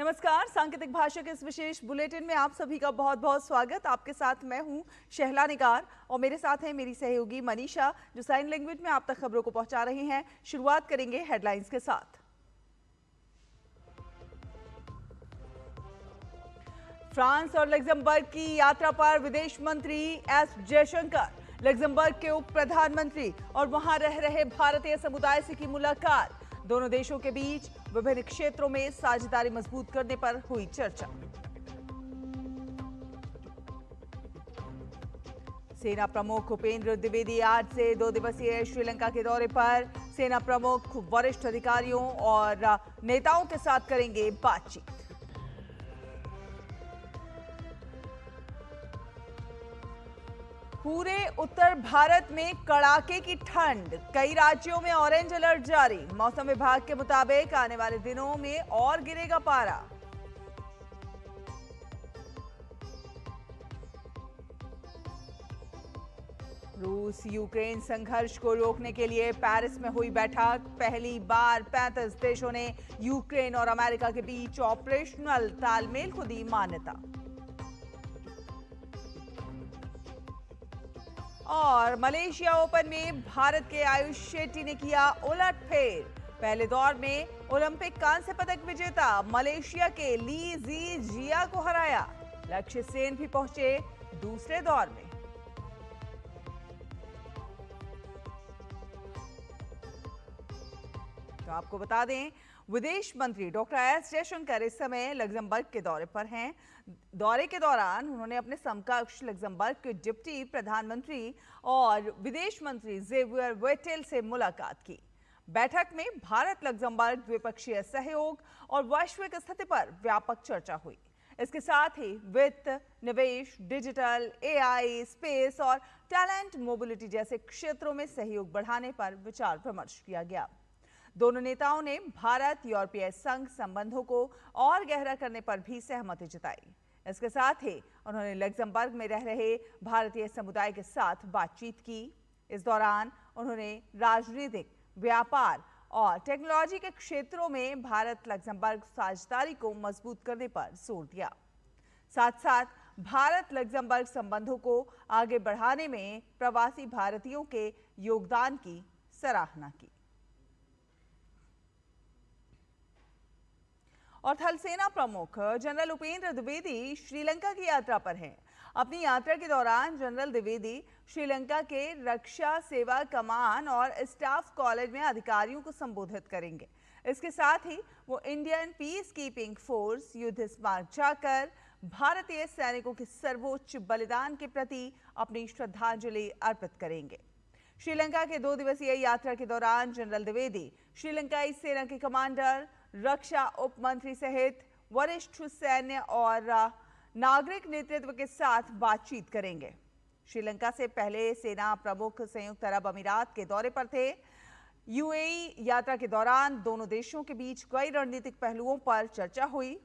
नमस्कार। सांकेतिक भाषा के इस विशेष बुलेटिन में आप सभी का बहुत बहुत स्वागत। आपके साथ मैं हूं शहला निगार और मेरे साथ है मेरी सहयोगी मनीषा, जो साइन लैंग्वेज में आप तक खबरों को पहुंचा रही हैं। शुरुआत करेंगे हेडलाइंस के साथ। फ्रांस और लग्जमबर्ग की यात्रा पर विदेश मंत्री एस जयशंकर, लग्जमबर्ग के उप प्रधानमंत्री और वहां रह रहे भारतीय समुदाय से की मुलाकात। दोनों देशों के बीच विभिन्न क्षेत्रों में साझेदारी मजबूत करने पर हुई चर्चा। सेना प्रमुख उपेंद्र द्विवेदी आज से 2 दिवसीय श्रीलंका के दौरे पर। सेना प्रमुख वरिष्ठ अधिकारियों और नेताओं के साथ करेंगे बातचीत। पूरे उत्तर भारत में कड़ाके की ठंड, कई राज्यों में ऑरेंज अलर्ट जारी। मौसम विभाग के मुताबिक आने वाले दिनों में और गिरेगा पारा। रूस यूक्रेन संघर्ष को रोकने के लिए पेरिस में हुई बैठक। पहली बार 35 देशों ने यूक्रेन और अमेरिका के बीच ऑपरेशनल तालमेल को दी मान्यता। और मलेशिया ओपन में भारत के आयुष शेट्टी ने किया उलटफेर। पहले दौर में ओलंपिक कांस्य पदक विजेता मलेशिया के ली जी जिया को हराया। लक्ष्य सेन भी पहुंचे दूसरे दौर में। तो आपको बता दें, विदेश मंत्री डॉक्टर एस जयशंकर इस समय लग्जमबर्ग के दौरे पर हैं। दौरे के दौरान उन्होंने अपने समकक्ष लग्जमबर्ग के डिप्टी प्रधानमंत्री और विदेश मंत्री जेवियर वेटेल से मुलाकात की। बैठक में भारत लग्जमबर्ग द्विपक्षीय सहयोग और वैश्विक स्थिति पर व्यापक चर्चा हुई। इसके साथ ही वित्त, निवेश, डिजिटल, एआई, स्पेस और टैलेंट मोबिलिटी जैसे क्षेत्रों में सहयोग बढ़ाने पर विचार विमर्श किया गया। दोनों नेताओं ने भारत यूरोपीय संघ संबंधों को और गहरा करने पर भी सहमति जताई। इसके साथ ही उन्होंने लग्जमबर्ग में रह रहे भारतीय समुदाय के साथ बातचीत की। इस दौरान उन्होंने राजनीतिक, व्यापार और टेक्नोलॉजी के क्षेत्रों में भारत लग्जमबर्ग साझेदारी को मजबूत करने पर जोर दिया। साथ साथ भारत लग्जमबर्ग संबंधों को आगे बढ़ाने में प्रवासी भारतीयों के योगदान की सराहना की। और थल सेना प्रमुख जनरल उपेंद्र द्विवेदी श्रीलंका की यात्रा पर हैं। अपनी यात्रा के दौरान जनरल द्विवेदी श्रीलंका के रक्षा सेवा कमान और स्टाफ कॉलेज में अधिकारियों को संबोधित करेंगे। इसके साथ ही वो इंडियन पीस कीपिंग फोर्स युद्ध स्मारक जाकर भारतीय सैनिकों के सर्वोच्च बलिदान के प्रति अपनी श्रद्धांजलि अर्पित करेंगे। श्रीलंका के 2 दिवसीय यात्रा के दौरान जनरल द्विवेदी श्रीलंकाई सेना के कमांडर, रक्षा उप मंत्री सहित वरिष्ठ सैन्य और नागरिक नेतृत्व के साथ बातचीत करेंगे। श्रीलंका से पहले सेना प्रमुख संयुक्त अरब अमीरात के दौरे पर थे। यूएई यात्रा के दौरान दोनों देशों के बीच कई रणनीतिक पहलुओं पर चर्चा हुई।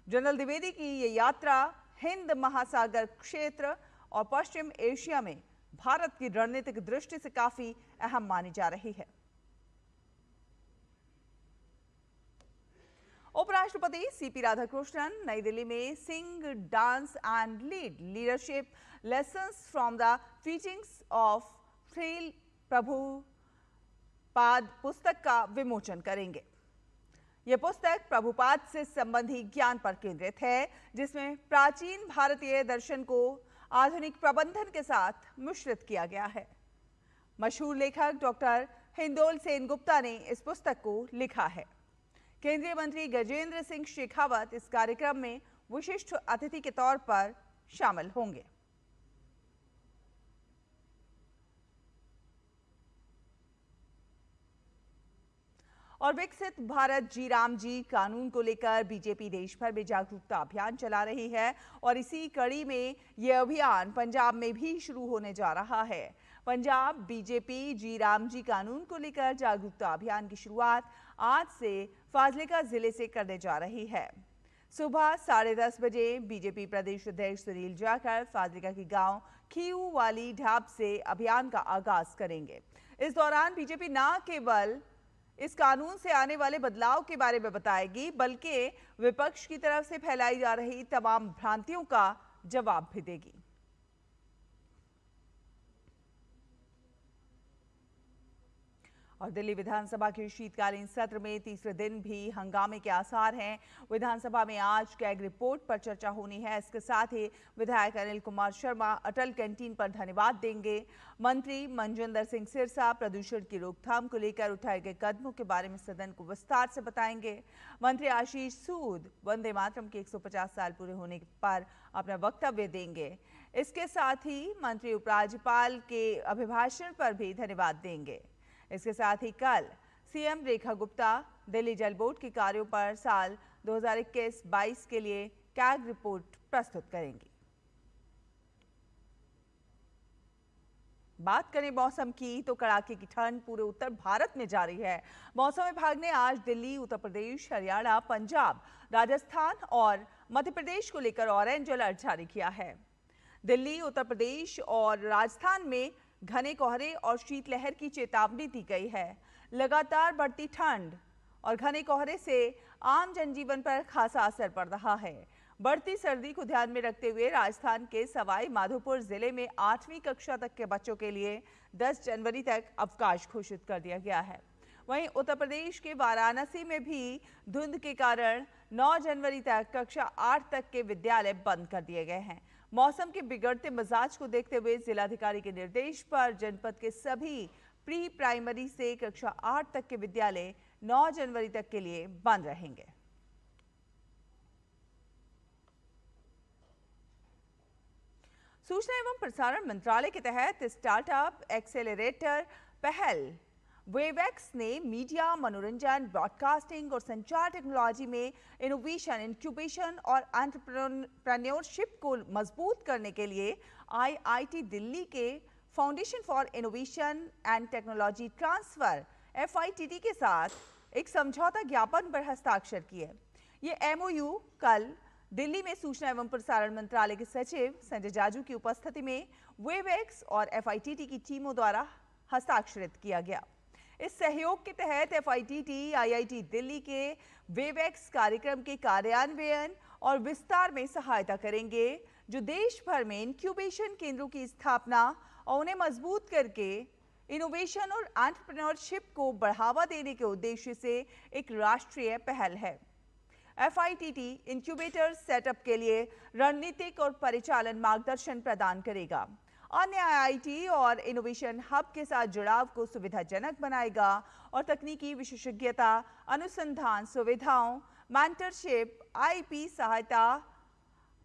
जनरल द्विवेदी की ये यात्रा हिंद महासागर क्षेत्र और पश्चिम एशिया में भारत की रणनीतिक दृष्टि से काफी अहम मानी जा रही है। उपराष्ट्रपति सीपी राधाकृष्णन नई दिल्ली में sing, dance and leadership lessons from the teachings of Srila Prabhupada पुस्तक का विमोचन करेंगे। यह पुस्तक प्रभुपाद से संबंधी ज्ञान पर केंद्रित है, जिसमें प्राचीन भारतीय दर्शन को आधुनिक प्रबंधन के साथ मिश्रित किया गया है। मशहूर लेखक डॉक्टर हिंदोल सेन गुप्ता ने इस पुस्तक को लिखा है। केंद्रीय मंत्री गजेंद्र सिंह शेखावत इस कार्यक्रम में विशिष्ट अतिथि के तौर पर शामिल होंगे। और विकसित भारत जी राम जी कानून को लेकर बीजेपी देश भर में जागरूकता अभियान चला रही है और इसी कड़ी में यह अभियान पंजाब में भी शुरू होने जा रहा है। पंजाब बीजेपी जी राम जी कानून को लेकर जागरूकता अभियान की शुरुआत आज से फाजिलका जिले से करने जा रही है। सुबह 10:30 बजे बीजेपी प्रदेश अध्यक्ष सुनील जाखड़ फाजिलका के गांव खीऊ वाली ढाब से अभियान का आगाज करेंगे। इस दौरान बीजेपी न केवल इस कानून से आने वाले बदलाव के बारे में बताएगी, बल्कि विपक्ष की तरफ से फैलाई जा रही तमाम भ्रांतियों का जवाब भी देगी। और दिल्ली विधानसभा के शीतकालीन सत्र में तीसरे दिन भी हंगामे के आसार हैं। विधानसभा में आज कैग रिपोर्ट पर चर्चा होनी है। इसके साथ ही विधायक अनिल कुमार शर्मा अटल कैंटीन पर धन्यवाद देंगे। मंत्री मनजिंदर सिंह सिरसा प्रदूषण की रोकथाम को लेकर उठाए गए कदमों के बारे में सदन को विस्तार से बताएंगे। मंत्री आशीष सूद वंदे मातरम के 150 साल पूरे होने पर अपना वक्तव्य देंगे। इसके साथ ही मंत्री उपराज्यपाल के अभिभाषण पर भी धन्यवाद देंगे। इसके साथ ही कल सीएम रेखा गुप्ता दिल्ली जल बोर्ड के कार्यों पर साल 2021-22 के लिए कैग रिपोर्ट प्रस्तुत करेंगी। बात करें मौसम की तो कड़ाके की ठंड पूरे उत्तर भारत में जारी है। मौसम विभाग ने आज दिल्ली, उत्तर प्रदेश, हरियाणा, पंजाब, राजस्थान और मध्य प्रदेश को लेकर ऑरेंज अलर्ट जारी किया है। दिल्ली, उत्तर प्रदेश और राजस्थान में घने कोहरे और शीतलहर की चेतावनी दी गई है। लगातार बढ़ती ठंड और घने कोहरे से आम जनजीवन पर खासा असर पड़ रहा है। बढ़ती सर्दी को ध्यान में रखते हुए राजस्थान के सवाई माधोपुर जिले में 8वीं कक्षा तक के बच्चों के लिए 10 जनवरी तक अवकाश घोषित कर दिया गया है। वहीं उत्तर प्रदेश के वाराणसी में भी धुंध के कारण 9 जनवरी तक कक्षा 8 तक के विद्यालय बंद कर दिए गए हैं। मौसम के बिगड़ते मिजाज को देखते हुए जिलाधिकारी के निर्देश पर जनपद के सभी प्री प्राइमरी से कक्षा 8 तक के विद्यालय 9 जनवरी तक के लिए बंद रहेंगे। सूचना एवं प्रसारण मंत्रालय के तहत स्टार्टअप एक्सेलरेटर पहल वेवएक्स ने मीडिया, मनोरंजन, ब्रॉडकास्टिंग और संचार टेक्नोलॉजी में इनोवेशन, इंक्यूबेशन और एंटरप्रेन्योरशिप को मजबूत करने के लिए आईआईटी दिल्ली के foundation for innovation and technology transfer FITT के साथ एक समझौता ज्ञापन पर हस्ताक्षर किए। ये MOU कल दिल्ली में सूचना एवं प्रसारण मंत्रालय के सचिव संजय जाजू की उपस्थिति में वेवएक्स और FITT की टीमों द्वारा हस्ताक्षरित किया गया। इस सहयोग के तहत FITT IIT दिल्ली के वेवएक्स कार्यक्रम के कार्यान्वयन और विस्तार में सहायता करेंगे, जो देश भर में इंक्यूबेशन केंद्रों की स्थापना और उन्हें मजबूत करके इनोवेशन और एंटरप्रेन्योरशिप को बढ़ावा देने के उद्देश्य से एक राष्ट्रीय पहल है। FITT इंक्यूबेटर सेटअप के लिए रणनीतिक और परिचालन मार्गदर्शन प्रदान करेगा। अन्य IIT और इनोवेशन हब के साथ जुड़ाव को सुविधाजनक बनाएगा और तकनीकी विशेषज्ञता, अनुसंधान सुविधाओं, मेंटरशिप, IP सहायता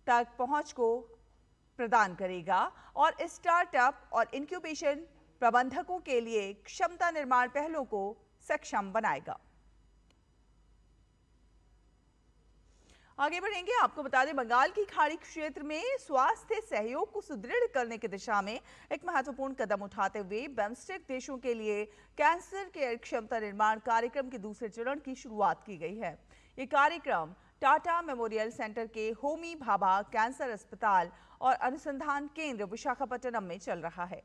तक पहुंच को प्रदान करेगा और स्टार्टअप और इंक्यूबेशन प्रबंधकों के लिए क्षमता निर्माण पहलों को सक्षम बनाएगा। आगे बढ़ेंगे। आपको बता दें, बंगाल की खाड़ी क्षेत्र में स्वास्थ्य सहयोग को सुदृढ़ करने की दिशा में एक महत्वपूर्ण कदम उठाते हुए बिम्स्टेक देशों के लिए कैंसर केयर क्षमता निर्माण कार्यक्रम के दूसरे चरण की शुरुआत की गई है। ये कार्यक्रम टाटा मेमोरियल सेंटर के होमी भाभा कैंसर अस्पताल और अनुसंधान केंद्र विशाखापट्टनम में चल रहा है।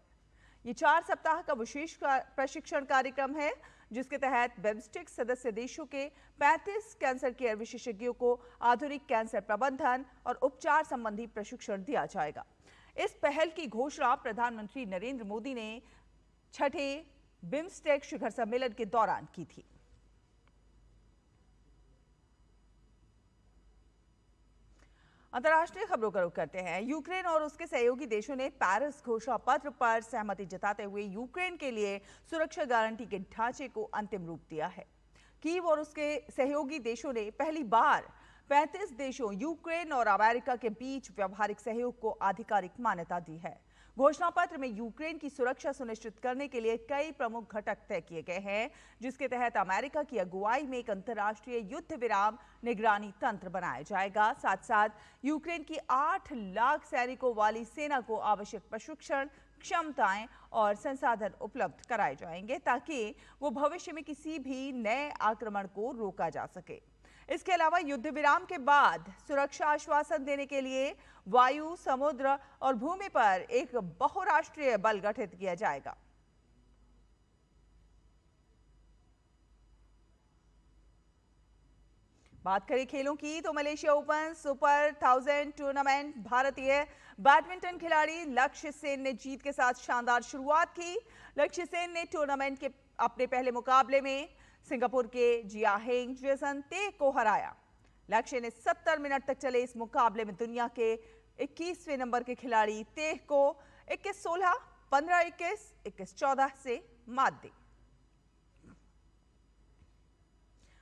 ये 4 सप्ताह का विशेष प्रशिक्षण कार्यक्रम है, जिसके तहत बिम्स्टेक सदस्य देशों के 35 कैंसर केयर विशेषज्ञों को आधुनिक कैंसर प्रबंधन और उपचार संबंधी प्रशिक्षण दिया जाएगा। इस पहल की घोषणा प्रधानमंत्री नरेंद्र मोदी ने 6ठे बिम्स्टेक शिखर सम्मेलन के दौरान की थी। अंतर्राष्ट्रीय खबरों का रुख करते हैं। यूक्रेन और उसके सहयोगी देशों ने पेरिस घोषणा पत्र पर सहमति जताते हुए यूक्रेन के लिए सुरक्षा गारंटी के ढांचे को अंतिम रूप दिया है। कीव और उसके सहयोगी देशों ने पहली बार 35 देशों यूक्रेन और अमेरिका के बीच व्यावहारिक सहयोग को आधिकारिक मान्यता दी है। घोषणा पत्र में यूक्रेन की सुरक्षा सुनिश्चित करने के लिए कई प्रमुख घटक तय किए गए हैं, जिसके तहत अमेरिका की अगुवाई में एक अंतर्राष्ट्रीय युद्ध विराम निगरानी तंत्र बनाया जाएगा। साथ साथ यूक्रेन की 8 लाख सैनिकों वाली सेना को आवश्यक प्रशिक्षण, क्षमताएं और संसाधन उपलब्ध कराए जाएंगे, ताकि वो भविष्य में किसी भी नए आक्रमण को रोका जा सके। इसके अलावा युद्ध विराम के बाद सुरक्षा आश्वासन देने के लिए वायु, समुद्र और भूमि पर एक बहुराष्ट्रीय बल गठित किया जाएगा। बात करें खेलों की तो मलेशिया ओपन सुपर 1000 टूर्नामेंट भारतीय बैडमिंटन खिलाड़ी लक्ष्य सेन ने जीत के साथ शानदार शुरुआत की। लक्ष्य सेन ने टूर्नामेंट के अपने पहले मुकाबले में सिंगापुर के जियाहेंग जेसन ते को हराया। लक्ष्य ने 70 मिनट तक चले इस मुकाबले में दुनिया के 21वें नंबर के खिलाड़ी ते को 21-16, 15-21, 21-14 से मात दी।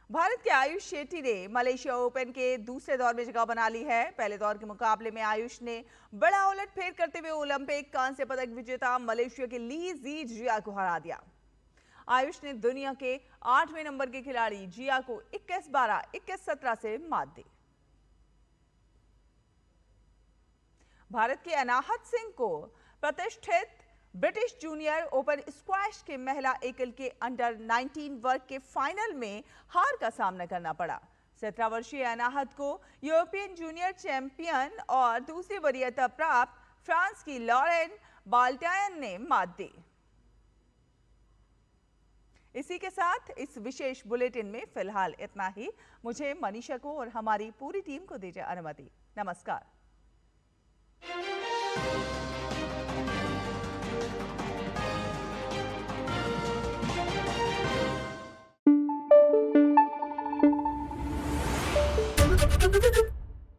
भारत के आयुष शेट्टी ने मलेशिया ओपन के दूसरे दौर में जगह बना ली है। पहले दौर के मुकाबले में आयुष ने बड़ा उलटफेर करते हुए ओलंपिक कांस्य पदक विजेता मलेशिया के ली जी जिया को हरा दिया। आयुष ने दुनिया के 8वें नंबर के खिलाड़ी जिया को 21-12, 21-17 से मात दी। भारत के अनाहत सिंह को प्रतिष्ठित ब्रिटिश जूनियर ओपन स्क्वैश के महिला एकल के अंडर 19 वर्ग के फाइनल में हार का सामना करना पड़ा। 17 वर्षीय अनाहत को यूरोपियन जूनियर चैंपियन और दूसरी वरीयता प्राप्त फ्रांस की लॉरेन बाल्टायन ने मात दी। इसी के साथ इस विशेष बुलेटिन में फिलहाल इतना ही। मुझे, मनीषा को और हमारी पूरी टीम को दीजिए अनुमति। नमस्कार।